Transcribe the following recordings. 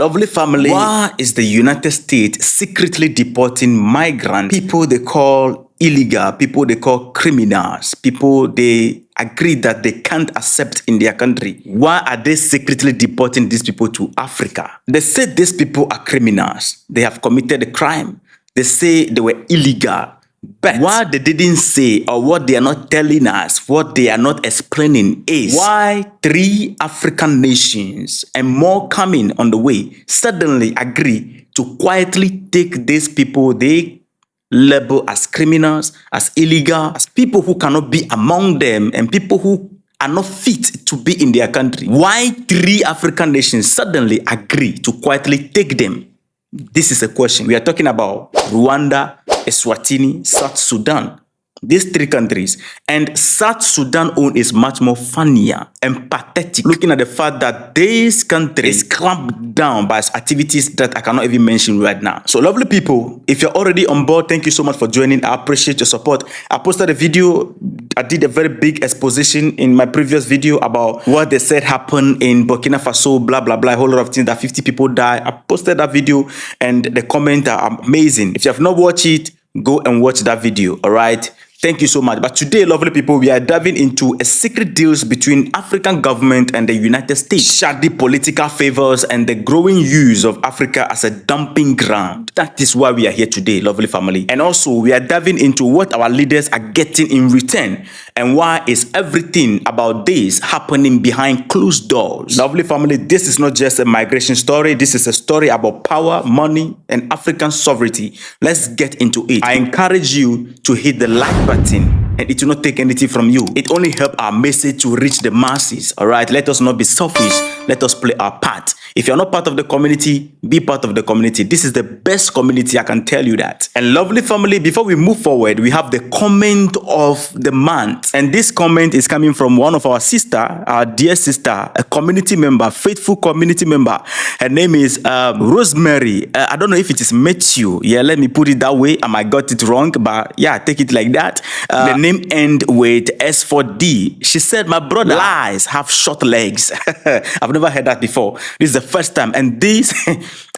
Lovely family, why is the United States secretly deporting migrants, people they call illegal, people they call criminals, people they agree that they can't accept in their country? Why are they secretly deporting these people to Africa? They say these people are criminals. They have committed a crime. They say they were illegal. But what they didn't say, or what they are not telling us, what they are not explaining is why 3 African nations and more coming on the way suddenly agree to quietly take these people they label as criminals, as illegal, as people who cannot be among them and people who are not fit to be in their country. Why 3 African nations suddenly agree to quietly take them? This is a question. We are talking about Rwanda, Eswatini, South Sudan. These 3 countries. And South Sudan own is much more funnier and pathetic, looking at the fact that this country is clamped down by activities that I cannot even mention right now. So lovely people, if you're already on board, thank you so much for joining. I appreciate your support. I posted a video. I did a very big exposition in my previous video about what they said happened in Burkina Faso, blah, blah, blah, a whole lot of things, that 50 people died. I posted that video and the comments are amazing. If you have not watched it, go and watch that video, all right? Thank you so much. But today, lovely people, we are diving into a secret deals between African government and the United States, shady political favors, and the growing use of Africa as a dumping ground. That is why we are here today, lovely family. And also, we are diving into what our leaders are getting in return and why is everything about this happening behind closed doors. Lovely family, this is not just a migration story. This is a story about power, money, and African sovereignty. Let's get into it. I encourage you to hit the like button, and it will not take anything from you. It only helps our message to reach the masses. All right, let us not be selfish. Let us play our part. If you're not part of the community, be part of the community. This is the best community, I can tell you that. And lovely family, before we move forward, we have the comment of the month. And this comment is coming from one of our sister, our dear sister, a community member, faithful community member. Her name is Rosemary. I don't know if it is Matthew. Yeah, let me put it that way. I might got it wrong, but yeah, take it like that. The name end with S4D. She said, my brother, lies have short legs. I've never heard that before. This is the first time. And this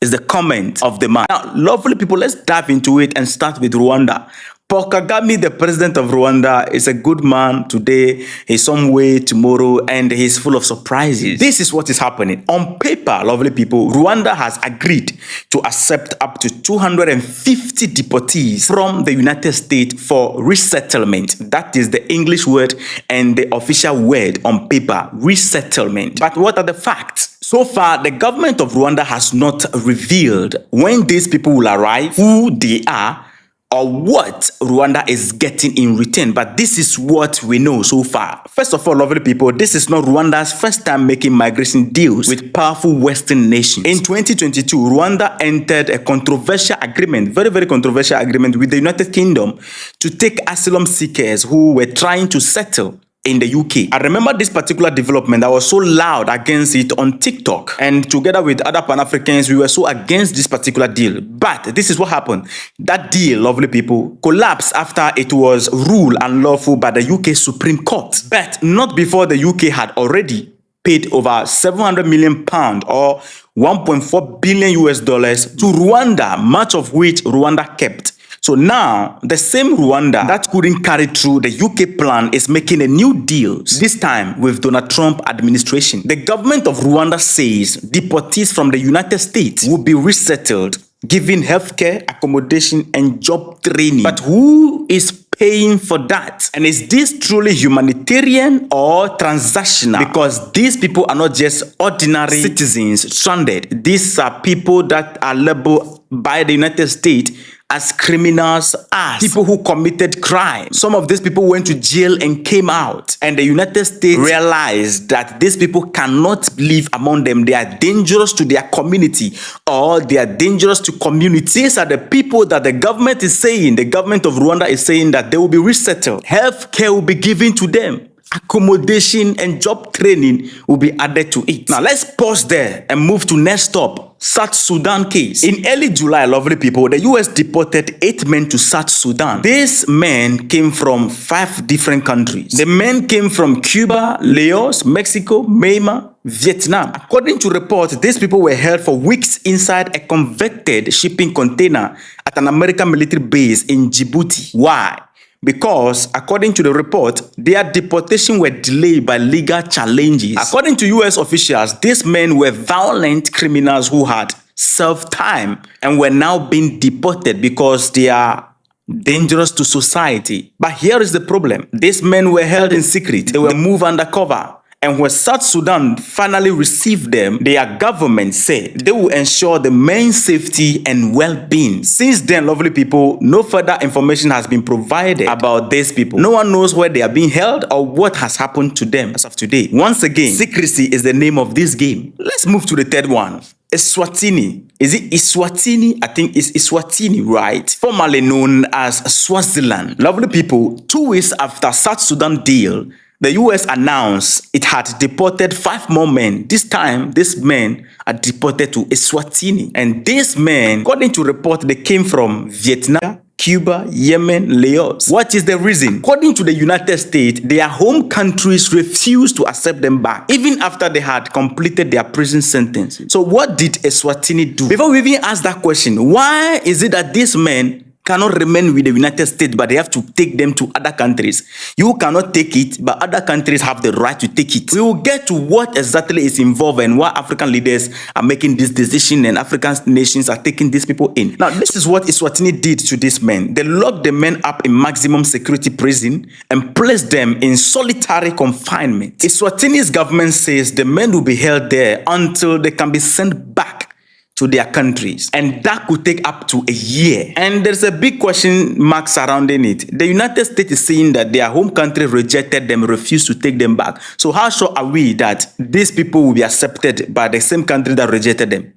is the comment of the man. Now, lovely people, let's dive into it and start with Rwanda. Paul Kagame, the president of Rwanda, is a good man today. He's some way tomorrow, and he's full of surprises. This is what is happening. On paper, lovely people, Rwanda has agreed to accept up to 250 deportees from the United States for resettlement. That is the English word and the official word on paper, resettlement. But what are the facts? So far, the government of Rwanda has not revealed when these people will arrive, who they are, or what Rwanda is getting in return. But this is what we know so far. First of all, lovely people, this is not Rwanda's first time making migration deals with powerful Western nations. In 2022, Rwanda entered a controversial agreement, very, very controversial agreement with the United Kingdom to take asylum seekers who were trying to settle in the UK. I remember this particular development. I was so loud against it on TikTok. And together with other Pan-Africans, we were so against this particular deal. But this is what happened. That deal, lovely people, collapsed after it was ruled unlawful by the UK Supreme Court. But not before the UK had already paid over 700 million pounds or 1.4 billion US dollars to Rwanda, much of which Rwanda kept. So now, the same Rwanda that couldn't carry through the UK plan is making a new deal, this time with Donald Trump administration. The government of Rwanda says deportees from the United States will be resettled, given healthcare, accommodation, and job training. But who is paying for that? And is this truly humanitarian or transactional? Because these people are not just ordinary citizens stranded. These are people that are labeled by the United States as criminals, as people who committed crime. Some of these people went to jail and came out. And the United States realized that these people cannot live among them. They are dangerous to their community, or they are dangerous to community. These are the people that the government is saying, the government of Rwanda is saying that they will be resettled. Healthcare will be given to them. accommodation, and job training will be added to it. Now, let's pause there and move to next stop. South Sudan case. In early July, lovely people, the US deported 8 men to South Sudan. These men came from 5 different countries. The men came from Cuba, Laos, Mexico, Myanmar, Vietnam. According to reports, these people were held for weeks inside a converted shipping container at an American military base in Djibouti. Why? Because, according to the report, their deportation were delayed by legal challenges. According to US officials, these men were violent criminals who had served time and were now being deported because they are dangerous to society. But here is the problem. These men were held in secret. They were moved undercover. And when South Sudan finally received them, their government said they will ensure the men's safety and well-being. Since then, lovely people, no further information has been provided about these people. No one knows where they are being held or what has happened to them as of today. Once again, secrecy is the name of this game. Let's move to the third one. Eswatini. Is it Eswatini? I think it's Eswatini, right? Formerly known as Swaziland. Lovely people, 2 weeks after South Sudan deal, the US announced it had deported 5 more men. This time, these men are deported to Eswatini. And these men, according to report, they came from Vietnam, Cuba, Yemen, Laos. What is the reason? According to the United States, their home countries refused to accept them back, even after they had completed their prison sentence. So what did Eswatini do? Before we even ask that question, why is it that these men cannot remain with the United States, but they have to take them to other countries? You cannot take it, but other countries have the right to take it. We will get to what exactly is involved and why African leaders are making this decision and African nations are taking these people in. Now, this is what Eswatini did to these men. They locked the men up in maximum security prison and placed them in solitary confinement. Eswatini's government says the men will be held there until they can be sent back to their countries, and that could take up to a year. And there's a big question mark surrounding it. The United States is saying that their home country rejected them, refused to take them back. So how sure are we that these people will be accepted by the same country that rejected them?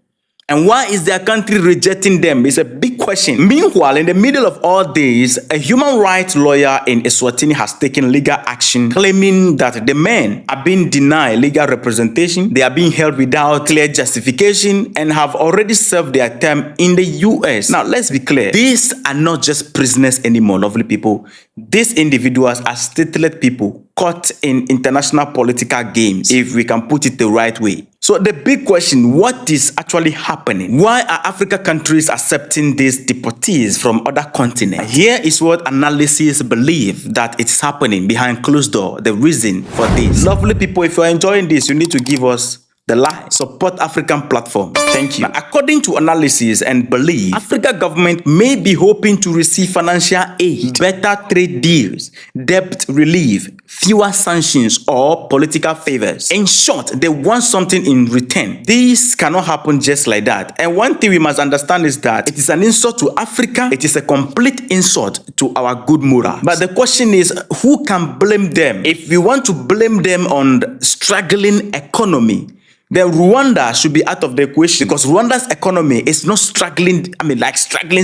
And why is their country rejecting them? It's a big question. Meanwhile, in the middle of all this, a human rights lawyer in Eswatini has taken legal action, claiming that the men are being denied legal representation, they are being held without clear justification, and have already served their term in the US. Now, let's be clear. These are not just prisoners anymore, lovely people. These individuals are stateless people caught in international political games, if we can put it the right way. So the big question, what is actually happening? Why are African countries accepting these deportees from other continents? Here is what analysts believe that it's happening behind closed door, the reason for this. Lovely people, if you're enjoying this, you need to give us the like. Support African platforms. Thank you. Now, according to analysis and belief, African government may be hoping to receive financial aid, better trade deals, debt relief, fewer sanctions, or political favors. In short, they want something in return. This cannot happen just like that. And one thing we must understand is that it is an insult to Africa. It is a complete insult to our good morale. But the question is, who can blame them? If we want to blame them on the struggling economy, then Rwanda should be out of the equation, because Rwanda's economy is not struggling,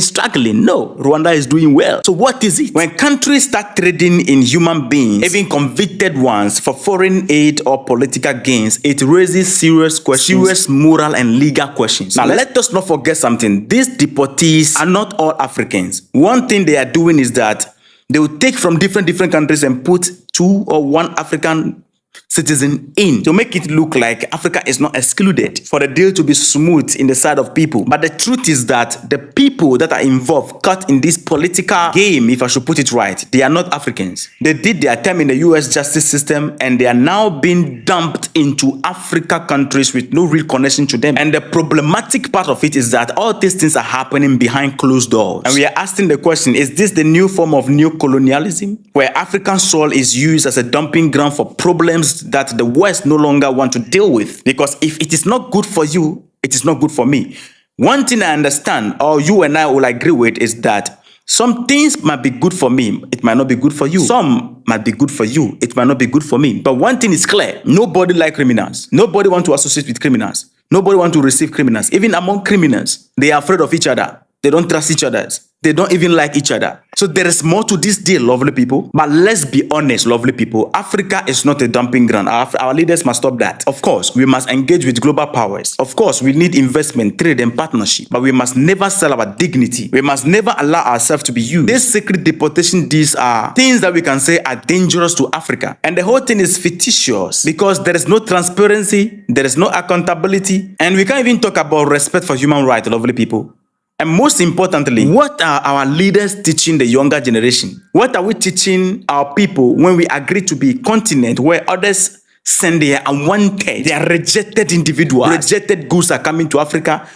struggling. No, Rwanda is doing well. So what is it? When countries start trading in human beings, even convicted ones, for foreign aid or political gains, it raises serious questions, serious moral and legal questions. Now, let us not forget something. These deportees are not all Africans. One thing they are doing is that they will take from different countries and put 2 or 1 African citizen in to make it look like Africa is not excluded, for the deal to be smooth in the side of people. But the truth is that the people that are involved, caught in this political game, if I should put it right, they are not Africans. They did their time in the US justice system and they are now being dumped into Africa countries with no real connection to them. And the problematic part of it is that all these things are happening behind closed doors. And we are asking the question, is this the new form of neo-colonialism, where African soil is used as a dumping ground for problems that the West no longer want to deal with? Because if it is not good for you, it is not good for me. One thing I understand, or you and I will agree with, is that some things might be good for me, it might not be good for you. Some might be good for you, it might not be good for me. But one thing is clear, nobody likes criminals. Nobody wants to associate with criminals. Nobody wants to receive criminals. Even among criminals, they are afraid of each other. They don't trust each other. They don't even like each other. So there is more to this deal, lovely people. But let's be honest, lovely people. Africa is not a dumping ground. Our leaders must stop that. Of course, we must engage with global powers. Of course, we need investment, trade, and partnership. But we must never sell our dignity. We must never allow ourselves to be used. These secret deportation deals are things that we can say are dangerous to Africa. And the whole thing is fictitious because there is no transparency, there is no accountability, and we can't even talk about respect for human rights, lovely people. And most importantly, what are our leaders teaching the younger generation? What are we teaching our people when we agree to be a continent where others send their unwanted, they are rejected individuals, rejected goods are coming to Africa,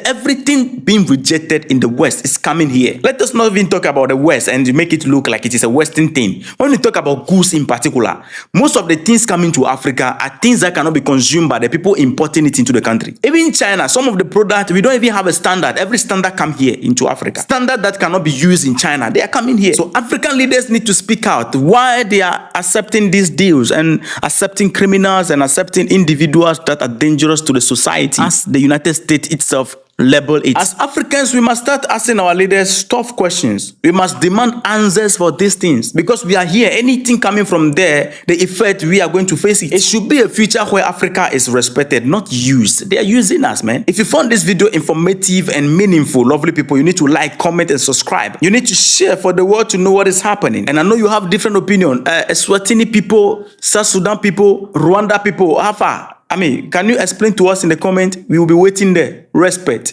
everything being rejected in the West is coming here. Let us not even talk about the West and make it look like it is a Western thing. When we talk about goods in particular, most of the things coming to Africa are things that cannot be consumed by the people importing it into the country. Even in China, some of the products, we don't even have a standard. Every standard come here into Africa. Standard that cannot be used in China, they are coming here. So African leaders need to speak out why they are accepting these deals and accepting criminals and accepting individuals that are dangerous to the society, as the United States itself label it. As Africans, we must start asking our leaders tough questions. We must demand answers for these things because we are here. Anything coming from there, the effect, we are going to face it. It should be a future where Africa is respected, not used. They are using us, man. If you found this video informative and meaningful, lovely people, you need to like, comment, and subscribe. You need to share for the world to know what is happening. And I know you have different opinion. Eswatini people, South Sudan people, Rwanda people, how far? I mean, can you explain to us in the comment? We will be waiting there. Respect.